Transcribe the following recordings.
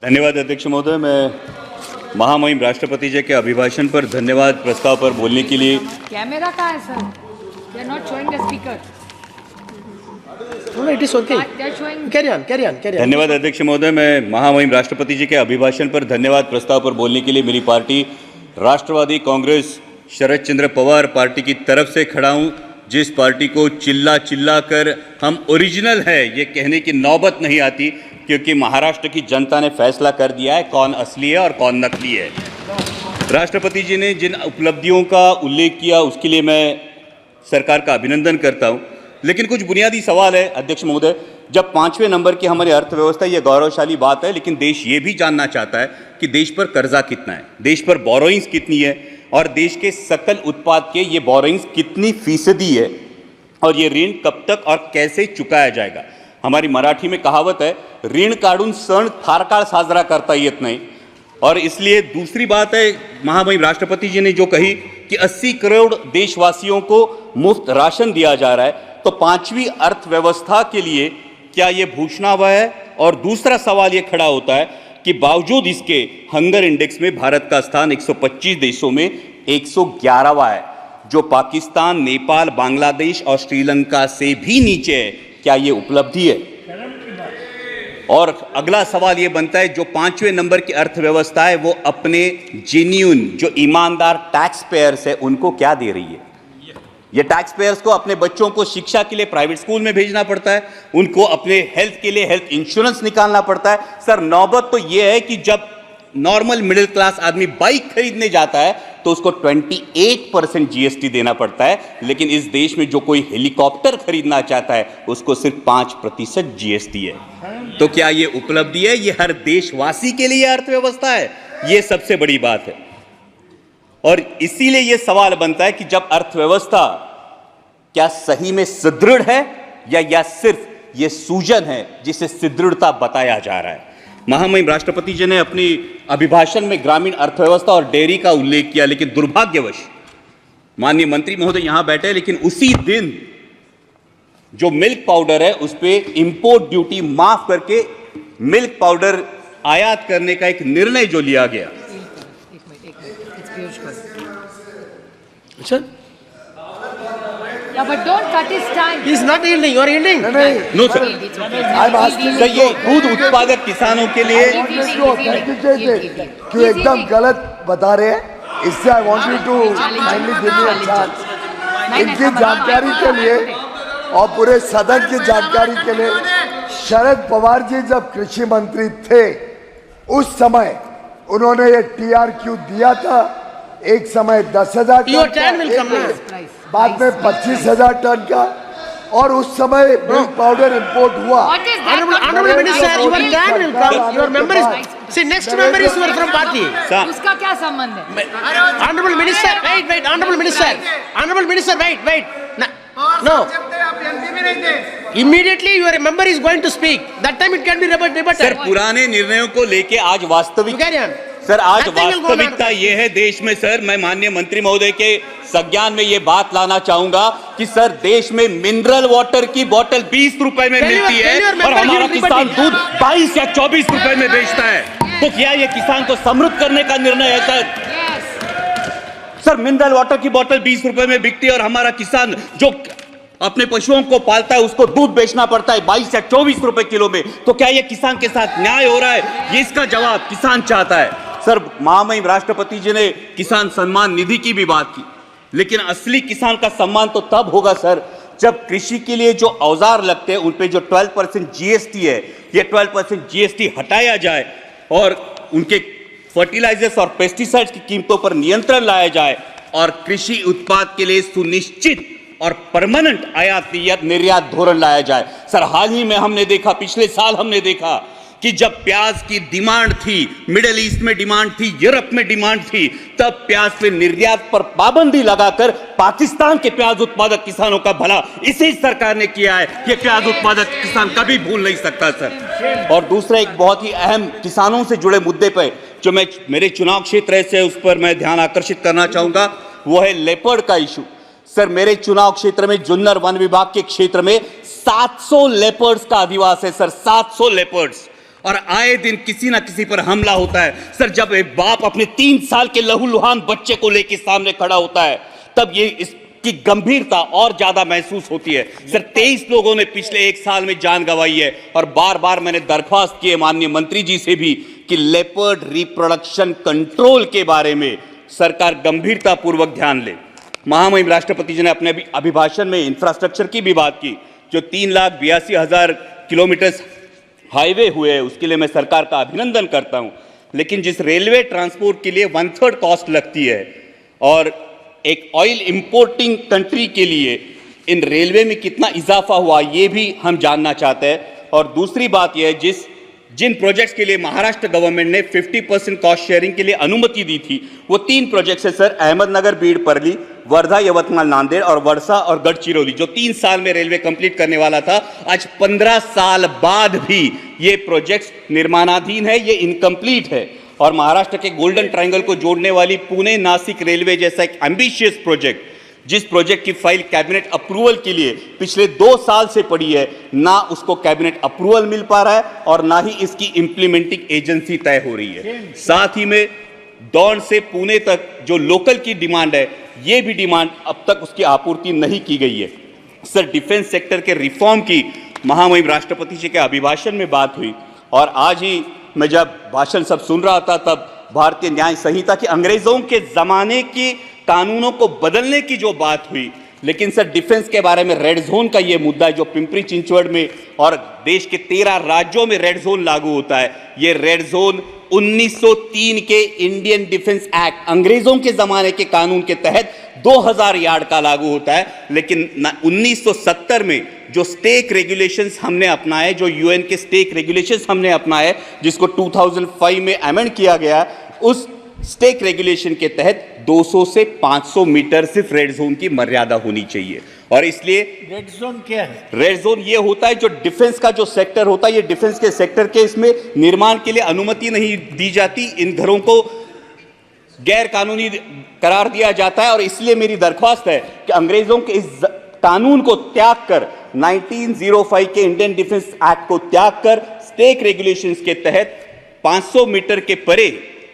धन्यवाद अध्यक्ष महोदय। मैं महामहिम राष्ट्रपति जी के अभिभाषण पर धन्यवाद प्रस्ताव पर बोलने के लिए। कैमरा कहाँ है sir? They are not showing the speaker. No, it is okay. They are showing. Carry on. धन्यवाद अध्यक्ष महोदय। मैं महामहिम राष्ट्रपति जी के अभिभाषण पर धन्यवाद प्रस्ताव पर बोलने के लिए मेरी पार्टी राष्ट्रवादी कांग्रेस शरद चंद्र पवार पार्टी की तरफ से खड़ा हूं, जिस पार्टी को चिल्ला कर हम ओरिजिनल है ये कहने की नौबत नहीं आती, क्योंकि महाराष्ट्र की जनता ने फैसला कर दिया है कौन असली है और कौन नकली है। राष्ट्रपति जी ने जिन उपलब्धियों का उल्लेख किया उसके लिए मैं सरकार का अभिनंदन करता हूं, लेकिन कुछ बुनियादी सवाल है अध्यक्ष महोदय। जब 5वें नंबर की हमारी अर्थव्यवस्था, ये गौरवशाली बात है, लेकिन देश ये भी जानना चाहता है कि देश पर कर्जा कितना है, देश पर बोरोइंग्स कितनी है और देश के सकल उत्पाद के ये बोरोइंग्स कितनी फीसदी है और ये ऋण कब तक और कैसे चुकाया जाएगा। हमारी मराठी में कहावत है, ऋण काढून सण फार काळ साजरा करता येत नाही। और इसलिए दूसरी बात है, महामहिम राष्ट्रपति जी ने जो कही कि 80 करोड़ देशवासियों को मुफ्त राशन दिया जा रहा है, तो 5वीं अर्थव्यवस्था के लिए क्या ये भूषणावह है? और दूसरा सवाल ये खड़ा होता है कि बावजूद इसके हंगर इंडेक्स में भारत का स्थान 125 देशों में 111वां है, जो पाकिस्तान, नेपाल, बांग्लादेश और श्रीलंका से भी नीचे है। क्या ये उपलब्धि है? और अगला सवाल ये बनता है, जो 5वें नंबर की अर्थव्यवस्था है वो अपने जेन्युइन जो ईमानदार टैक्स पेयर्स है उनको क्या दे रही है? ये टैक्स पेयर्स को अपने बच्चों को शिक्षा के लिए प्राइवेट स्कूल में भेजना पड़ता है, उनको अपने हेल्थ के लिए हेल्थ इंश्योरेंस निकालना पड़ता है। सर, नौबत तो ये है कि जब नॉर्मल मिडिल क्लास आदमी बाइक खरीदने जाता है तो उसको 28% जीएसटी देना पड़ता है, लेकिन इस देश में जो कोई हेलीकॉप्टर खरीदना चाहता है उसको सिर्फ 5% जीएसटी है। तो क्या ये उपलब्धि है? ये हर देशवासी के लिए अर्थव्यवस्था है? ये सबसे बड़ी बात है। और इसीलिए यह सवाल बनता है कि जब अर्थव्यवस्था क्या सही में सुदृढ़ है या सिर्फ यह सूजन है जिसे सुदृढ़ता बताया जा रहा है। महामहिम राष्ट्रपति जी ने अपनी अभिभाषण में ग्रामीण अर्थव्यवस्था और डेयरी का उल्लेख किया, लेकिन दुर्भाग्यवश माननीय मंत्री महोदय यहां बैठे, लेकिन उसी दिन जो मिल्क पाउडर है उस पे इंपोर्ट ड्यूटी माफ करके मिल्क पाउडर आयात करने का एक निर्णय जो लिया गया। Sir, Yeah, but don't cut his time. he is not yielding. You are yielding. No sir, I'm asking sir ये दूध उत्पादक किसानों के लिए क्यों एकदम गलत बता रहे हैं, इससे I want you to kindly give me a chance. इनकी जानकारी के लिए और पूरे सदन की जानकारी के लिए, शरद पवार जी जब कृषि मंत्री थे उस समय उन्होंने ये TRQ दिया था। एक समय 10,000 Your turn time will come का, now. बाद में 25,000 टन का, और उस समय मिल्क पाउडर इंपोर्ट हुआ। What is that? Honorable Minister, your time will come. Your member is. See, next member is your from party. उसका क्या संबंध है? Honorable Minister, wait. Honorable Minister, wait. No. Immediately your member is going to speak. That time it can be rebutted. Sir, पुराने निर्णयों को लेके आज वास्तविक, You carry on. सर आज Nothing will go वास्तविकता wrong. ये है देश में। सर, मैं माननीय मंत्री महोदय के संज्ञान में ये बात लाना चाहूंगा कि सर देश में मिनरल वाटर की बोतल 20 रुपए में मिलती है और हमारा किसान दूध 22 या 24 रुपए में बेचता है। तो क्या ये किसान को समृद्ध करने का निर्णय है sir? Yes. Sir, mineral water की बोतल 20 रुपए में बिकती है और हमारा किसान जो अपने पशुओं को पालता है उसको दूध बेचना पड़ता है 22 या 24 रुपए किलो में। तो क्या ये किसान के साथ न्याय हो रहा है? ये इसका जवाब किसान चाहता है। सर, महामहिम राष्ट्रपति जी ने किसान सम्मान निधि की भी बात की, लेकिन असली किसान का सम्मान तो तब होगा सर जब कृषि के लिए जो औजार लगते हैं उन पे जो 12% जीएसटी है, ये 12% जीएसटी हटाया जाए और उनके फर्टिलाइजर्स और पेस्टिसाइड्स की कीमतों पर नियंत्रण लाया जाए और कृषि उत्पाद के लिए सुनिश्चित और परमानेंट आयात निर्यात धोरण लाया जाए। सर, हाल ही में हमने देखा, पिछले साल हमने देखा कि जब प्याज की डिमांड थी, मिडिल ईस्ट में डिमांड थी, यूरोप में डिमांड थी, तब प्याज पे निर्यात पर पाबंदी लगाकर पाकिस्तान के प्याज उत्पादक किसानों का भला इसी सरकार ने किया है। ये प्याज उत्पादक किसान कभी भूल नहीं सकता सर। और दूसरा एक बहुत ही अहम किसानों से जुड़े मुद्दे पर जो मैं मेरे चुनाव क्षेत्र से उस पर मैं ध्यान आकर्षित करना चाहूंगा, वो है लेपर्ड का इशू। सर, मेरे चुनाव क्षेत्र में जुन्नर वन विभाग के क्षेत्र में 700 लेपर्ड्स का अधिवास है सर, 700 लेपर्ड्स। और आए दिन किसी ना किसी पर हमला होता है। सर, जब एक बाप अपने 3 साल के लहूलुहान बच्चे को लेकर सामने खड़ा होता है, तब ये इसकी गंभीरता और ज्यादा महसूस होती है। सर, 23 लोगों ने पिछले 1 साल में जान गंवाई है, और बार बार मैंने दरख्वास्त की है माननीय मंत्री जी से भी कि लेपर्ड रिप्रोडक्शन कंट्रोल के बारे में सरकार गंभीरता पूर्वक ध्यान ले। महामहिम राष्ट्रपति जी ने अपने अभिभाषण में इंफ्रास्ट्रक्चर की भी बात की। जो 3,82,000 किलोमीटर हाईवे हुए हैं, उसके लिए मैं सरकार का अभिनंदन करता हूं। लेकिन जिस रेलवे ट्रांसपोर्ट के लिए 1/3 कॉस्ट लगती है, और एक ऑयल इंपोर्टिंग कंट्री के लिए इन रेलवे में कितना इजाफा हुआ, ये भी हम जानना चाहते हैं। और दूसरी बात यह है, जिन प्रोजेक्ट्स के लिए महाराष्ट्र गवर्नमेंट ने 50% कॉस्ट शेयरिंग के लिए अनुमति दी थी, वो 3 प्रोजेक्ट्स है सर, अहमदनगर बीड परली, वर्धा यवतमाल नांदेड़ और वर्षा और गढ़चिरौली, जो 3 साल में रेलवे कंप्लीट करने वाला था। आज 15 साल बाद भी ये प्रोजेक्ट्स निर्माणाधीन है, ये इनकम्प्लीट है। और महाराष्ट्र के गोल्डन ट्रायंगल को जोड़ने वाली पुणे नासिक रेलवे जैसा एक एम्बिशियस प्रोजेक्ट, जिस प्रोजेक्ट की फाइल कैबिनेट अप्रूवल के लिए पिछले 2 साल से पड़ी है, ना उसको कैबिनेट अप्रूवल मिल पा रहा है और ना ही इसकी इंप्लीमेंटिंग एजेंसी तय हो रही है। साथ ही में दौंड से पुणे तक जो लोकल की डिमांड है, ये भी डिमांड अब तक उसकी आपूर्ति नहीं की गई है। सर, डिफेंस सेक्टर के रिफॉर्म की महामहिम राष्ट्रपति जी के अभिभाषण में बात हुई, और आज ही मैं जब भाषण सब सुन रहा था, तब भारतीय न्याय संहिता की अंग्रेजों के जमाने की कानूनों को बदलने की जो बात हुई, लेकिन सर डिफेंस के बारे में रेड जोन का ये मुद्दा है, जो पिंपरी चिंचवड़ में और देश के 13 राज्यों में रेड जोन लागू होता है। ये रेड जोन 1903 के इंडियन डिफेंस एक्ट, अंग्रेजों के जमाने के कानून के तहत 2000 यार्ड का लागू होता है। लेकिन 1970 में जो स्टेक रेगुलेशंस हमने अपनाए, जो यूएन के स्टेक रेगुलेशंस हमने अपनाए, जिसको 2005 में अमेंड किया गया, उस स्टेक रेगुलेशन के तहत 200 से 500 मीटर सिर्फ रेड जोन की मर्यादा होनी चाहिए। और इसलिए रेड जोन क्या है? रेड जोन ये होता है, जो डिफेंस का जो सेक्टर होता है, ये डिफेंस के सेक्टर के इसमें निर्माण के लिए अनुमति नहीं दी जाती, इन घरों को गैर कानूनी करार दिया जाता है। और इसलिए मेरी दरख्वास्त है कि अंग्रेजों के इस कानून को त्याग कर, 1905 के इंडियन डिफेंस एक्ट को त्याग कर, स्टेक रेगुलेशंस के तहत 500 मीटर के परे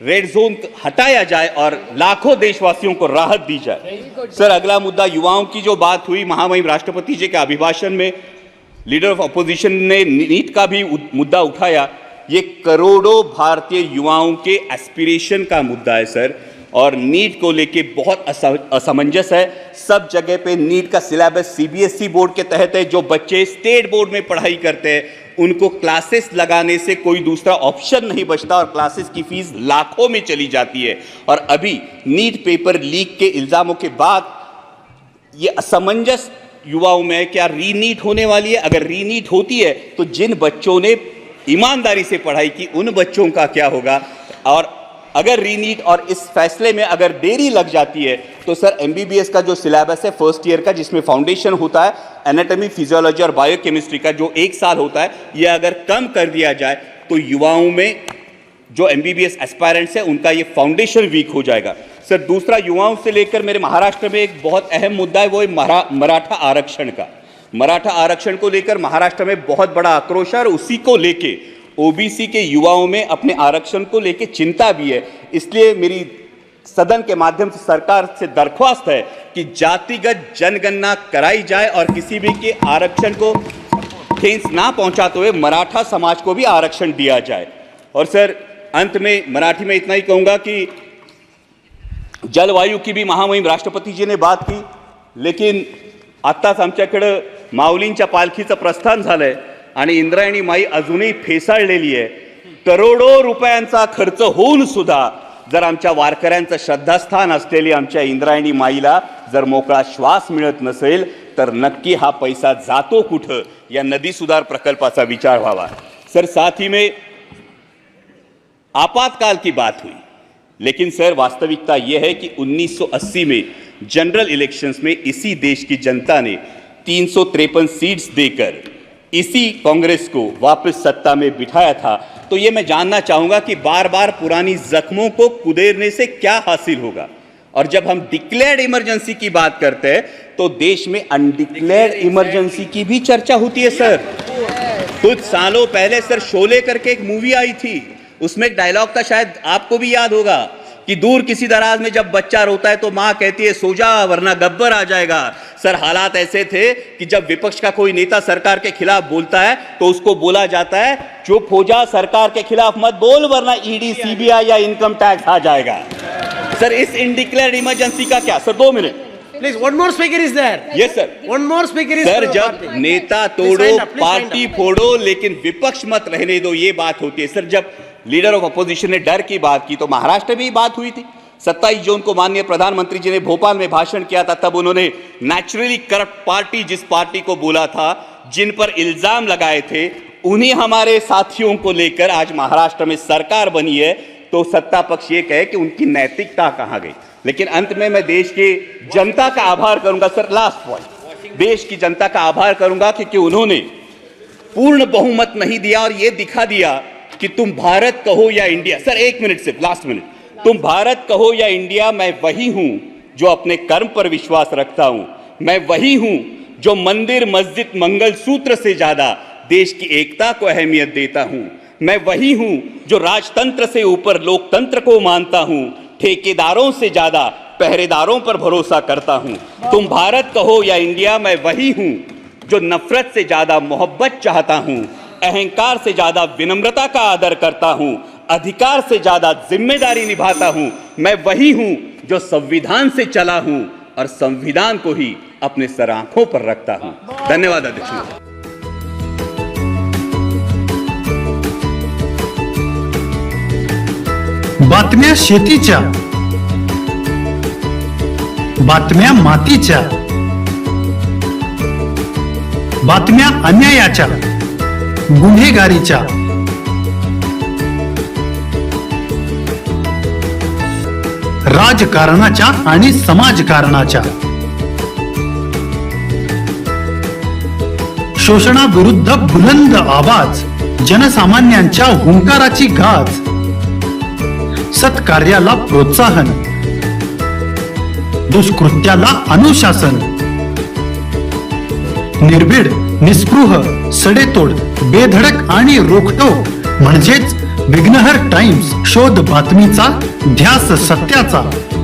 रेड जोन हटाया जाए और लाखों देशवासियों को राहत दी जाए। सर, अगला मुद्दा युवाओं की जो बात हुई महामहिम राष्ट्रपति जी के अभिभाषण में, लीडर ऑफ अपोजिशन ने नीट का भी मुद्दा उठाया। ये करोड़ों भारतीय युवाओं के एस्पिरेशन का मुद्दा है सर, और नीट को लेके बहुत असमंजस है। सब जगह पे नीट का सिलेबस सीबीएसई बोर्ड के तहत है। जो बच्चे स्टेट बोर्ड में पढ़ाई करते हैं, उनको क्लासेस लगाने से कोई दूसरा ऑप्शन नहीं बचता, और क्लासेस की फीस लाखों में चली जाती है। और अभी नीट पेपर लीक के इल्जामों के बाद ये असमंजस युवाओं में है, क्या रीनीट होने वाली है? अगर रीनीट होती है तो जिन बच्चों ने ईमानदारी से पढ़ाई की, उन बच्चों का क्या होगा? और अगर रीनीट और इस फैसले में अगर देरी लग जाती है, तो सर एमबीबीएस का जो सिलेबस है फर्स्ट ईयर का, जिसमें फाउंडेशन होता है एनाटॉमी, फिजियोलॉजी और बायोकेमिस्ट्री का, जो 1 साल होता है, ये अगर कम कर दिया जाए तो युवाओं में जो एमबीबीएस एस्पायरेंट्स है, उनका ये फाउंडेशन वीक हो जाएगा। सर, दूसरा युवाओं से लेकर मेरे महाराष्ट्र में एक बहुत अहम मुद्दा है, वो है मराठा आरक्षण का। मराठा आरक्षण को लेकर महाराष्ट्र में बहुत बड़ा आक्रोश है, और उसी को लेके ओबीसी के युवाओं में अपने आरक्षण को लेकर चिंता भी है। इसलिए मेरी सदन के माध्यम से सरकार से दरख्वास्त है कि जातिगत जनगणना कराई जाए और किसी भी के आरक्षण को ठेस ना पहुंचाते हुए मराठा समाज को भी आरक्षण दिया जाए। और सर, अंत में मराठी में इतना ही कहूंगा कि जलवायु की भी महामहिम राष्ट्रपति जी ने बात की, लेकिन आत्ताच आमच्याकडे माऊलींच्या पालखीचं प्रस्थान झालंय आणि इंद्रायणी माई अजूनही फेसाळलेली आहे। करोडो रुपयांचा खर्च होऊन सुद्धा जर आमच्या वारकऱ्यांचं श्रद्धास्थान असलेली आमच्या इंद्रायणी माईला जर मोकळा श्वास मिळत नसेल, तर नक्की हा पैसा जातो कुठं, या नदी सुधार प्रकल्पाचा विचार व्हावा। सर, साथ ही में आपातकाल की बात हुई, लेकिन सर वास्तविकता यह है कि 1980 में जनरल इलेक्शंस में इसी देश की जनता ने 353 सीट्स देकर इसी कांग्रेस को वापस सत्ता में बिठाया था। तो ये मैं जानना चाहूंगा कि बार बार पुरानी जख्मों को कुदेरने से क्या हासिल होगा? और जब हम डिक्लेयर्ड इमरजेंसी की बात करते हैं, तो देश में अनडिक्लेयर्ड इमरजेंसी की भी चर्चा होती है सर। कुछ सालों पहले सर शोले करके एक मूवी आई थी, उसमें एक डायलॉग था, शायद आपको भी याद होगा, कि दूर किसी दराज में जब बच्चा रोता है तो मां कहती है सो जा वरना गब्बर आ जाएगा। सर हालात ऐसे थे कि जब विपक्ष का कोई नेता सरकार के खिलाफ बोलता है तो उसको बोला जाता है चुप हो जा, सरकार के खिलाफ मत बोल वरना ईडी सीबीआई या इनकम टैक्स आ जाएगा। सर इस इनडिक्लेयर्ड इमरजेंसी का क्या? Sir 2 minute Please, one more speaker is there. Yes sir. One more speaker is sir for जब party. नेता Please तोड़ो wind up, please wind party up. फोड़ो लेकिन विपक्ष मत रहने दो, ये बात होती है। सर जब लीडर ऑफ अपोजिशन ने डर की बात की तो महाराष्ट्र में भी बात हुई थी। 27 जून को माननीय प्रधानमंत्री जी ने भोपाल में भाषण किया था, तब उन्होंने नेचुरली करप्ट पार्टी जिस पार्टी को बोला था, जिन पर इल्जाम लगाए थे, उन्हीं हमारे साथियों को लेकर आज महाराष्ट्र में सरकार बनी है। तो सत्ता पक्ष ये कहे कि उनकी नैतिकता कहां गई। लेकिन अंत में मैं देश की जनता का आभार करूंगा। सर लास्ट पॉइंट, देश की जनता का आभार करूंगा क्योंकि उन्होंने पूर्ण बहुमत नहीं दिया और यह दिखा दिया कि तुम भारत कहो या इंडिया। सर 1 मिनट सिर्फ, लास्ट मिनट, तुम भारत कहो या इंडिया, मैं वही हूं जो अपने कर्म पर विश्वास रखता हूं। मैं वही हूं जो मंदिर मस्जिद मंगल सूत्र से ज्यादा देश की एकता को अहमियत देता हूं। मैं वही हूं जो राजतंत्र से ऊपर लोकतंत्र को मानता हूं, ठेकेदारों से ज्यादा पहरेदारों पर भरोसा करता हूं। तुम भारत कहो या इंडिया, मैं वही हूं जो नफरत से ज्यादा मोहब्बत चाहता हूं, अहंकार से ज्यादा विनम्रता का आदर करता हूं, अधिकार से ज्यादा जिम्मेदारी निभाता हूं। मैं वही हूं जो संविधान से चला हूं और संविधान को ही अपने सर आंखों पर रखता हूं। धन्यवाद अध्यक्ष। बातम्या शेतीच्या, बातम्या मातीच्या, बातम्या अन्यायाच्या, गुन्हेगारीच्या, राजकारणाच्या आणि समाजकारणाच्या, शोषणाविरुद्ध बुलंद आवाज, जनसामान्यांच्या हुंकाराची गाज, सत्कार्याला प्रोत्साहन, दुष्कृत्याला अनुशासन, निर्भीड, निस्पृह, सडेतोड, बेधडक आणि रोखटोक म्हणजेच विघ्नहर टाइम्स, शोध बातमीचा, ध्यास सत्याचा।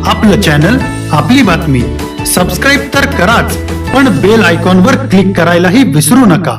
आपलं चॅनल, आपली बातमी। सबस्क्राईब तर कराच, पण बेल आयकॉनवर क्लिक करायलाही विसरू नका।